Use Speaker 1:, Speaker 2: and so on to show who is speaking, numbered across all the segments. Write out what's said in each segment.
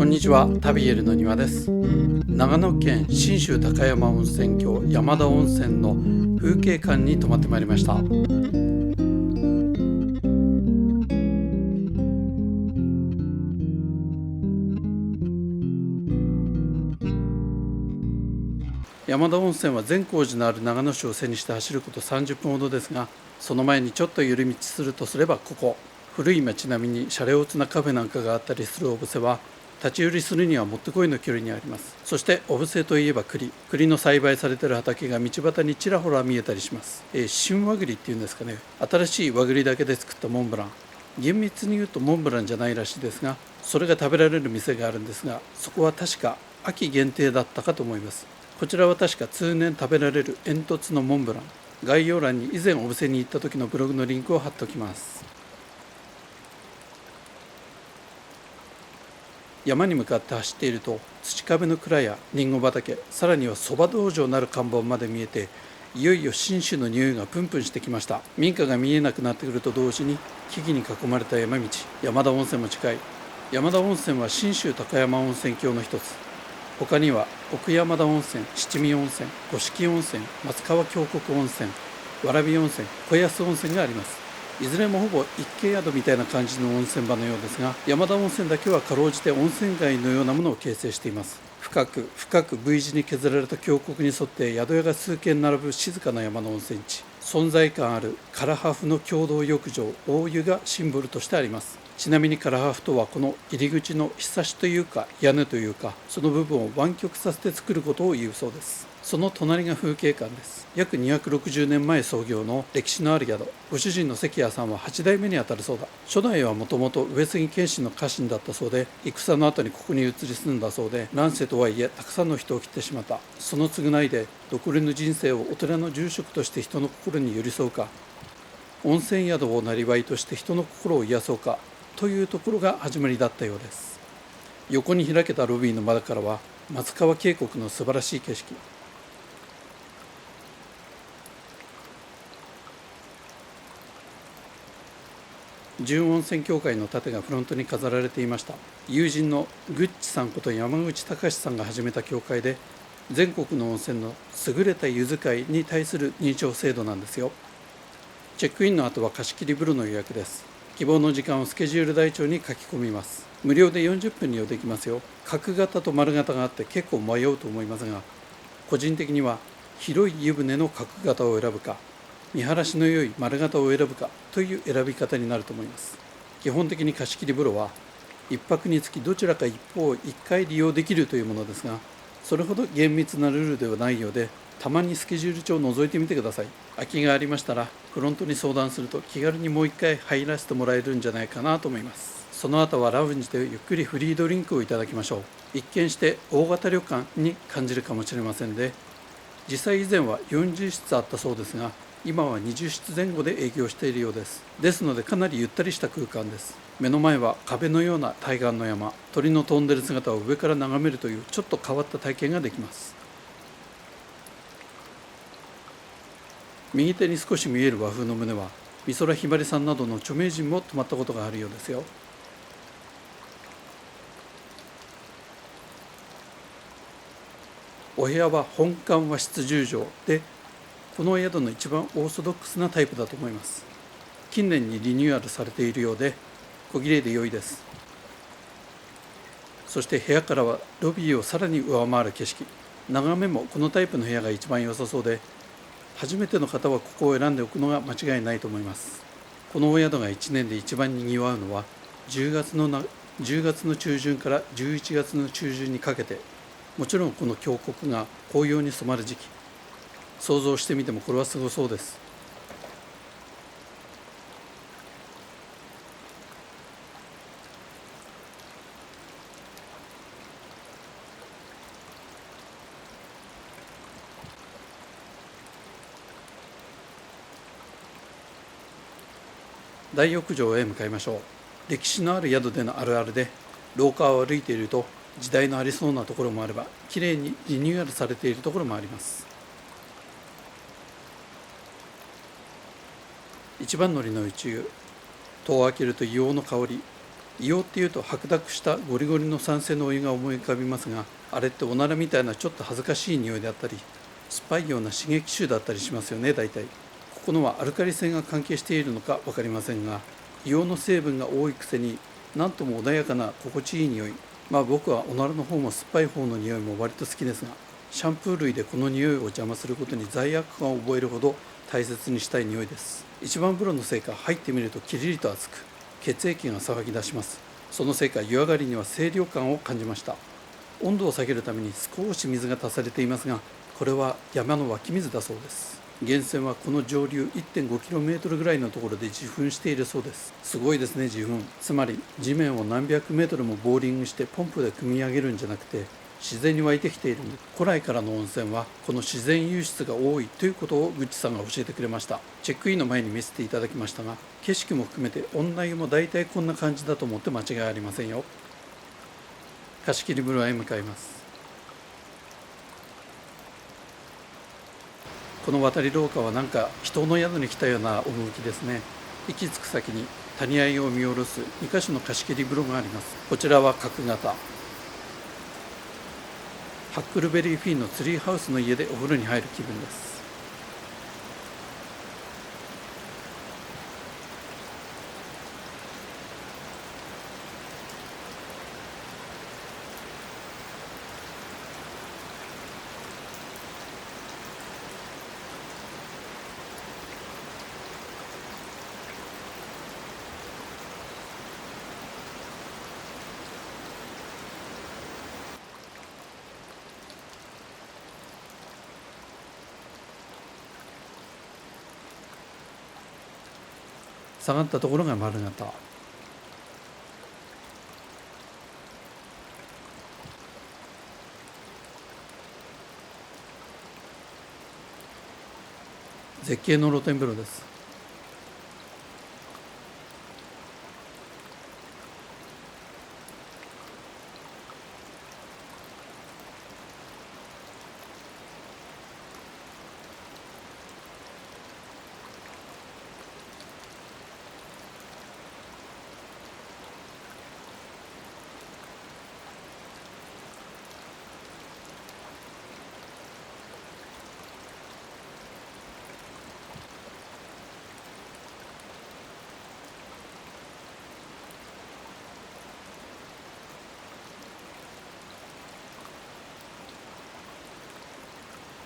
Speaker 1: こんにちは、タビエルの庭です。長野県信州高山温泉郷山田温泉の風景館に泊まってまいりました。山田温泉は善光寺のある長野市を背にして走ること30分ほどですが、その前にちょっと寄り道するとすればここ、古い町並みにシャレオツなカフェなんかがあったりする小布施は、立ち寄りするにはもってこいの距離にあります。そして小布施といえば栗の栽培されている畑が道端にちらほら見えたりします。新和栗っていうんですかね、新しい和栗だけで作ったモンブラン、厳密に言うとモンブランじゃないらしいですが、それが食べられる店があるんですが、そこは確か秋限定だったかと思います。こちらは確か通年食べられる煙突のモンブラン。概要欄に以前小布施に行った時のブログのリンクを貼っておきます。山に向かって走っていると、土壁の蔵やリンゴ畑、さらにはそば道場なる看板まで見えて、いよいよ信州の匂いがプンプンしてきました。民家が見えなくなってくると同時に、木々に囲まれた山道、山田温泉も近い。山田温泉は信州高山温泉郷の一つ。他には奥山田温泉、七味温泉、五色温泉、松川峡谷温泉、蕨温泉、小安温泉があります。いずれもほぼ一軒宿みたいな感じの温泉場のようですが、山田温泉だけはかろうじて温泉街のようなものを形成しています。深く V 字に削られた峡谷に沿って宿屋が数軒並ぶ静かな山の温泉地。存在感ある唐破風の共同浴場大湯がシンボルとしてあります。ちなみに唐破風とはこの入り口のひさしというか屋根というか、その部分を湾曲させて作ることを言うそうです。その隣が風景館です。約260年前創業の歴史のある宿。ご主人の関谷さんは8代目にあたるそうだ。初代はもともと上杉謙信の家臣だったそうで、戦の後にここに移り住んだそうで、乱世とはいえたくさんの人を切ってしまった。その償いで残りの人生をお寺の住職として人の心に寄り添うか、温泉宿をなりわいとして人の心を癒そうかというところが始まりだったようです。横に開けたロビーの窓からは松川渓谷の素晴らしい景色。純温泉協会の盾がフロントに飾られていました。友人のグッチさんこと山口隆さんが始めた協会で、全国の温泉の優れた湯使いに対する認証制度なんですよ。チェックインの後は貸し切り風呂の予約です。希望の時間をスケジュール台帳に書き込みます。無料で40分利用できますよ。角型と丸型があって結構迷うと思いますが、個人的には広い湯船の角型を選ぶか、見晴らしの良い丸型を選ぶかという選び方になると思います。基本的に貸し切り風呂は1泊につきどちらか一方を1回利用できるというものですが、それほど厳密なルールではないようで、たまにスケジュール帳を覗いてみてください。空きがありましたらフロントに相談すると気軽にもう1回入らせてもらえるんじゃないかなと思います。その後はラウンジでゆっくりフリードリンクをいただきましょう。一見して大型旅館に感じるかもしれませんで、実際以前は40室あったそうですが、今は20室前後で営業しているようです。ですのでかなりゆったりした空間です。目の前は壁のような対岸の山、鳥の飛んでる姿を上から眺めるというちょっと変わった体験ができます。右手に少し見える和風の棟は美空ひばりさんなどの著名人も泊まったことがあるようですよ。お部屋は本館和室10畳で、この宿の一番オーソドックスなタイプだと思います。近年にリニューアルされているようで小綺麗で良いです。そして部屋からはロビーをさらに上回る景色。眺めもこのタイプの部屋が一番良さそうで、初めての方はここを選んでおくのが間違いないと思います。このお宿が1年で一番にぎわうのは10月の中旬から11月の中旬にかけて、もちろんこの峡谷が紅葉に染まる時期、想像してみてもこれはすごそうです。大浴場へ向かいましょう。歴史のある宿でのあるあるで、廊下を歩いていると時代のありそうなところもあれば、きれいにリニューアルされているところもあります。一番乗りの内湯、戸を開けると硫黄の香り、硫黄っていうと白濁したゴリゴリの酸性のお湯が思い浮かびますが、あれっておならみたいなちょっと恥ずかしい匂いであったり、酸っぱいような刺激臭だったりしますよね。大体ここのはアルカリ性が関係しているのか分かりませんが、硫黄の成分が多いくせになんとも穏やかな心地いい匂い。僕はおならの方も酸っぱい方の匂いも割と好きですが、シャンプー類でこの匂いを邪魔することに罪悪感を覚えるほど大切にしたい匂いです。一番風呂のせいか入ってみるとキリリと熱く、血液が騒ぎ出します。そのせいか湯上がりには清涼感を感じました。温度を下げるために少し水が足されていますが、これは山の湧き水だそうです。源泉はこの上流 1.5km ぐらいのところで自噴しているそうです。すごいですね、自噴。つまり地面を何百メートルもボーリングしてポンプで汲み上げるんじゃなくて、自然に湧いてきている。古来からの温泉はこの自然湧出が多いということをグッチさんが教えてくれました。チェックインの前に見せていただきましたが、景色も含めて女湯も大体こんな感じだと思って間違いありませんよ。貸切風呂へ向かいます。この渡り廊下はなんか人の宿に来たような趣ですね。行き着く先に谷合を見下ろす2カ所の貸し切り風呂があります。こちらは角型、ハックルベリーフィンのツリーハウスの家でお風呂に入る気分です。下がったところが丸型。絶景の露天風呂です。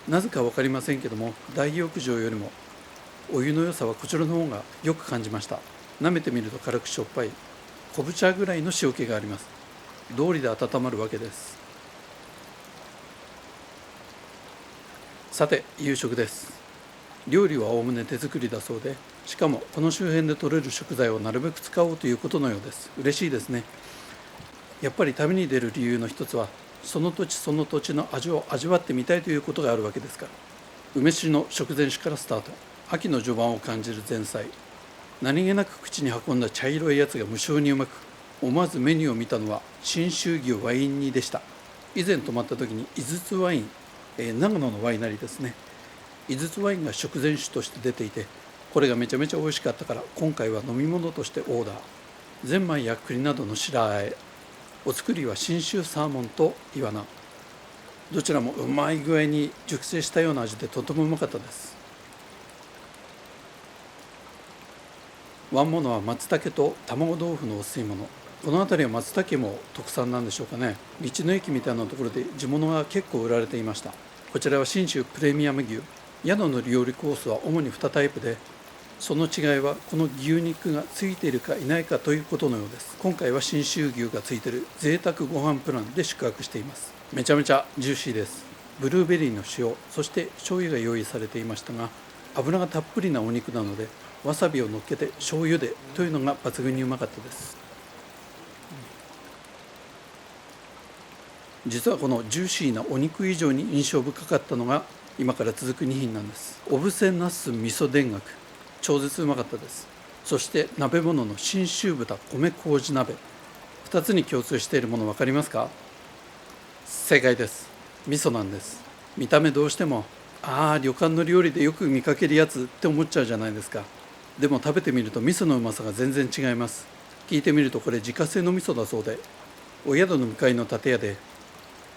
Speaker 1: なぜか分かりませんけども、大浴場よりもお湯の良さはこちらの方がよく感じました。舐めてみると軽くしょっぱい、昆布茶ぐらいの塩気があります。道理で温まるわけです。さて夕食です。料理はおおむね手作りだそうで、しかもこの周辺で採れる食材をなるべく使おうということのようです。嬉しいですね。やっぱり旅に出る理由の一つは、その土地その土地の味を味わってみたいということがあるわけですから。梅酒の食前酒からスタート。秋の序盤を感じる前菜。何気なく口に運んだ茶色いやつが無性にうまく、思わずメニューを見たのは信州牛ワイン煮でした。以前泊まった時に井筒ワイン、長野のワイナリーですね。井筒ワインが食前酒として出ていて、これがめちゃめちゃ美味しかったから、今回は飲み物としてオーダー。ゼンマイや栗などの白あえ。お作りは信州サーモンとイワナ。どちらもうまい具合に熟成したような味でとてもうまかったです。ワンモノは松茸と卵豆腐のお吸い物。この辺りは松茸も特産なんでしょうかね。道の駅みたいなところで地物が結構売られていました。こちらは信州プレミアム牛。宿の料理コースは主に2タイプで、その違いはこの牛肉がついているかいないかということのようです。今回は信州牛がついている贅沢ご飯プランで宿泊しています。めちゃめちゃジューシーです。ブルーベリーの塩、そして醤油が用意されていましたが、油がたっぷりなお肉なのでわさびを乗っけて醤油でというのが抜群にうまかったです。実はこのジューシーなお肉以上に印象深かったのが今から続く2品なんです。おぶせなす味噌田楽、超絶うまかったです。そして鍋物の信州豚米麹鍋、2つに共通しているもの分かりますか？正解です。味噌なんです。見た目どうしても旅館の料理でよく見かけるやつって思っちゃうじゃないですか。でも食べてみると味噌のうまさが全然違います。聞いてみるとこれ自家製の味噌だそうで、お宿の向かいの建屋で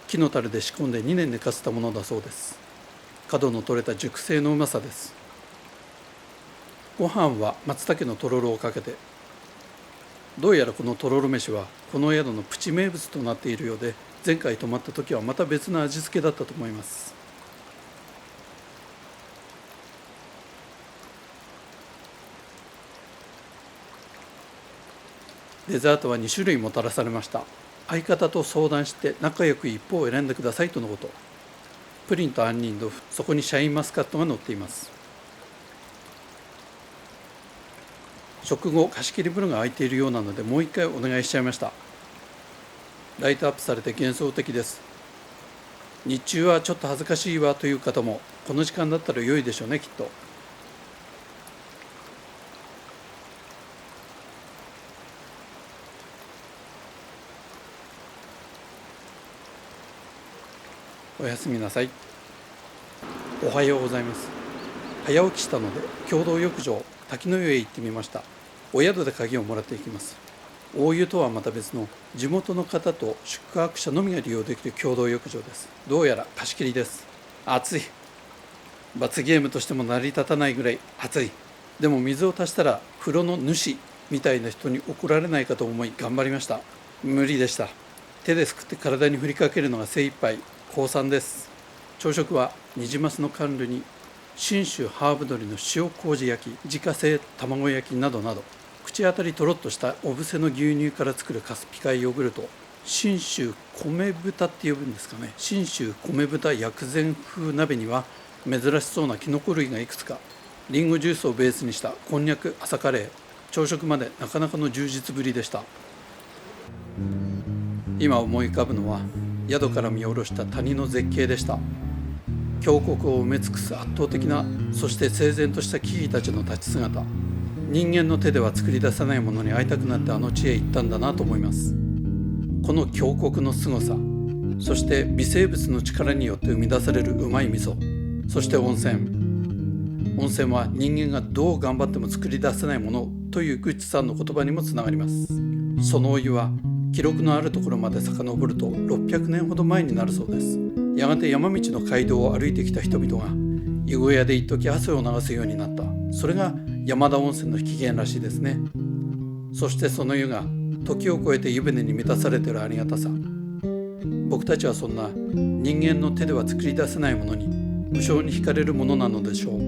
Speaker 1: 木の樽で仕込んで2年寝かせたものだそうです。角の取れた熟成のうまさです。ご飯は松茸のとろろをかけて、どうやらこのとろろ飯はこの宿のプチ名物となっているようで、前回泊まった時はまた別の味付けだったと思います。デザートは2種類もたらされました。相方と相談して仲良く一方を選んでくださいとのこと。プリンと杏仁豆腐、そこにシャインマスカットが乗っています。食後貸し切り風呂が空いているようなので、もう一回お願いしちゃいました。ライトアップされて幻想的です。日中はちょっと恥ずかしいわという方もこの時間だったら良いでしょうね、きっと。おやすみなさい。おはようございます。早起きしたので共同浴場滝の湯へ行ってみました。お宿で鍵をもらっていきます。大湯とはまた別の地元の方と宿泊者のみが利用できる共同浴場です。どうやら貸し切りです。暑い。罰ゲームとしても成り立たないぐらい暑い。でも水を足したら風呂の主みたいな人に怒られないかと思い頑張りました。無理でした。手ですくって体に振りかけるのが精一杯。高3です。朝食はニジマスの甘露に信州ハーブ鶏の塩麹焼き、自家製卵焼きなどなど、口当たりとろっとした小布施の牛乳から作るカスピ海ヨーグルト、信州米豚って呼ぶんですかね、信州米豚薬膳風鍋には珍しそうなキノコ類がいくつか、リンゴジュースをベースにしたこんにゃく朝カレー、朝食までなかなかの充実ぶりでした。今思い浮かぶのは宿から見下ろした谷の絶景でした。峡谷を埋め尽くす圧倒的な、そして整然とした木々たちの立ち姿。人間の手では作り出さないものに会いたくなってあの地へ行ったんだなと思います。この峡谷の凄さ、そして微生物の力によって生み出されるうまい味噌、そして温泉は人間がどう頑張っても作り出せないものというグッチさんの言葉にもつながります。そのお湯は記録のあるところまで遡ると600年ほど前になるそうです。やがて山道の街道を歩いてきた人々が湯小屋で一時汗を流すようになった。それが山田温泉の起源らしいですね。そしてその湯が時を超えて湯船に満たされているありがたさ。僕たちはそんな人間の手では作り出せないものに無性に惹かれるものなのでしょう。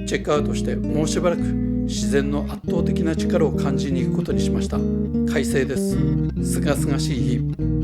Speaker 1: チェックアウトしてもうしばらく自然の圧倒的な力を感じに行くことにしました。快晴です。すがすがしい日。